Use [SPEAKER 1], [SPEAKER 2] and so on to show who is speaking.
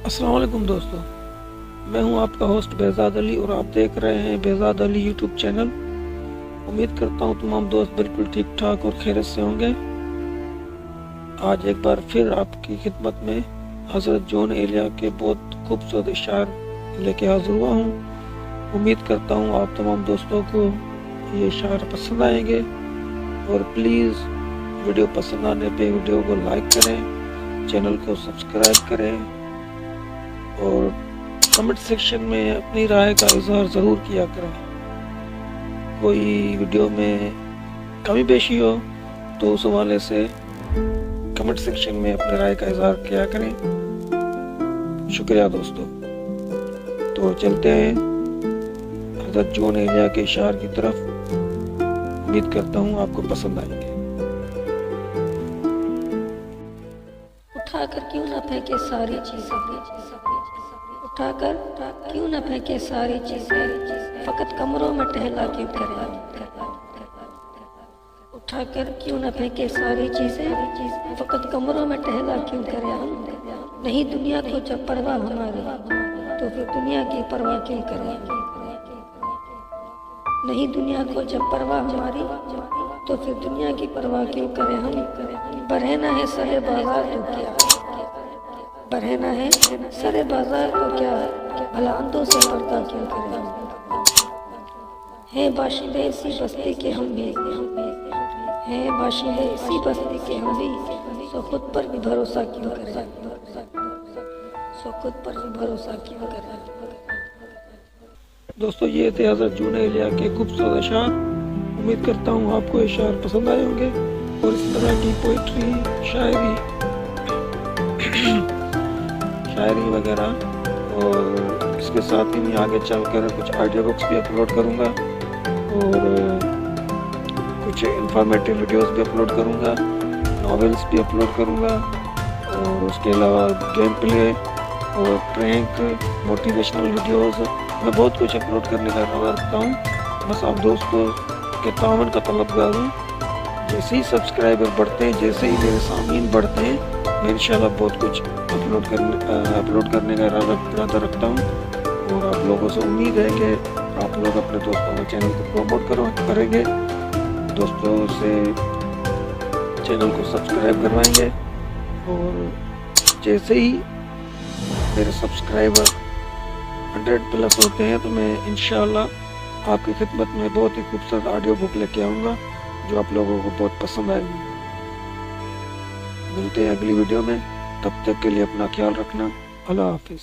[SPEAKER 1] अस्सलाम वालेकुम दोस्तों, मैं हूं आपका होस्ट बेहज़ाद अली और आप देख रहे हैं बेहज़ाद अली यूट्यूब चैनल। उम्मीद करता हूं तमाम दोस्त बिल्कुल ठीक ठाक और खैरियत से होंगे। आज एक बार फिर आपकी खिदमत में हज़रत जॉन एलिया के बहुत खूबसूरत इशार लेके हाज़िर हुआ हूं। उम्मीद करता हूं आप तमाम दोस्तों को ये इशार पसंद आएंगे और प्लीज़ वीडियो पसंद आने पे वीडियो को लाइक करें, चैनल को सब्सक्राइब करें और कमेंट सेक्शन में अपनी राय का इजहार ज़रूर किया करें। कोई वीडियो में कमी पेशी हो तो उस हवाले से कमेंट सेक्शन में अपनी राय का इजहार किया करें। शुक्रिया दोस्तों। तो चलते हैं हज़रत जॉन एलिया के इशार की तरफ। उम्मीद करता हूँ आपको पसंद आएंगे।
[SPEAKER 2] उठाकर क्यों न फेंके सारी चीजें, उठाकर क्यों न फेंके सारी चीजें, फकत कमरों में टहला क्यों करे। उठाकर क्यों न फेंके सारी चीजें, फकत कमरों में टहला क्यों करे। हम नहीं दुनिया को जब परवाह हमारी, तो फिर दुनिया की परवाह क्यों करे। नहीं दुनिया को जब परवाह हमारी, तो फिर दुनिया की परवाह क्यों करे। हम बरहना है सरे बाजार तो क्या, बरहना है सरे बाजार तो क्या, भला अंधों से पर्दा क्यों करे। हैं बाशिंदे इसी बस्ती के हम भी, हैं बाशिंदे इसी बस्ती के हम भी, सो खुद पर भी भरोसा क्यों करे, सो खुद पर भी भरोसा क्यों करे।
[SPEAKER 1] दोस्तों ये थे हज़रत जॉन एलिया के खूबसूरत इशार। उम्मीद करता हूँ आपको इशार पसंद आए होंगे और इस तरह की पोइट्री, शायरी वगैरह, और इसके साथ ही मैं आगे चलकर कुछ ऑडियो बुक्स भी अपलोड करूँगा और कुछ इंफॉर्मेटिव वीडियोस भी अपलोड करूँगा, नॉवेल्स भी अपलोड करूँगा और उसके अलावा गेम प्ले और प्रैंक, मोटिवेशनल वीडियोस, मैं बहुत कुछ अपलोड करने का इरादा रखता हूँ। बस आप दोस्तों के तावन का तलबगार हूँ। जैसे ही सब्सक्राइबर बढ़ते हैं, जैसे ही मेरे सामीन बढ़ते हैं, मैं इंशाल्लाह बहुत कुछ अपलोड करने का इरादा रखता हूँ और आप लोगों से उम्मीद है कि आप लोग अपने दोस्तों को चैनल को प्रमोट करेंगे, दोस्तों से चैनल को सब्सक्राइब करवाएंगे और जैसे ही मेरे सब्सक्राइबर 100+ होते हैं तो मैं इंशाल्लाह आपकी खिदमत में बहुत ही खूबसूरत ऑडियो बुक लेके आऊँगा जो आप लोगों को बहुत पसंद आएगी। मिलते हैं अगली वीडियो में, तब तक के लिए अपना ख्याल रखना। अल्लाह हाफिज़।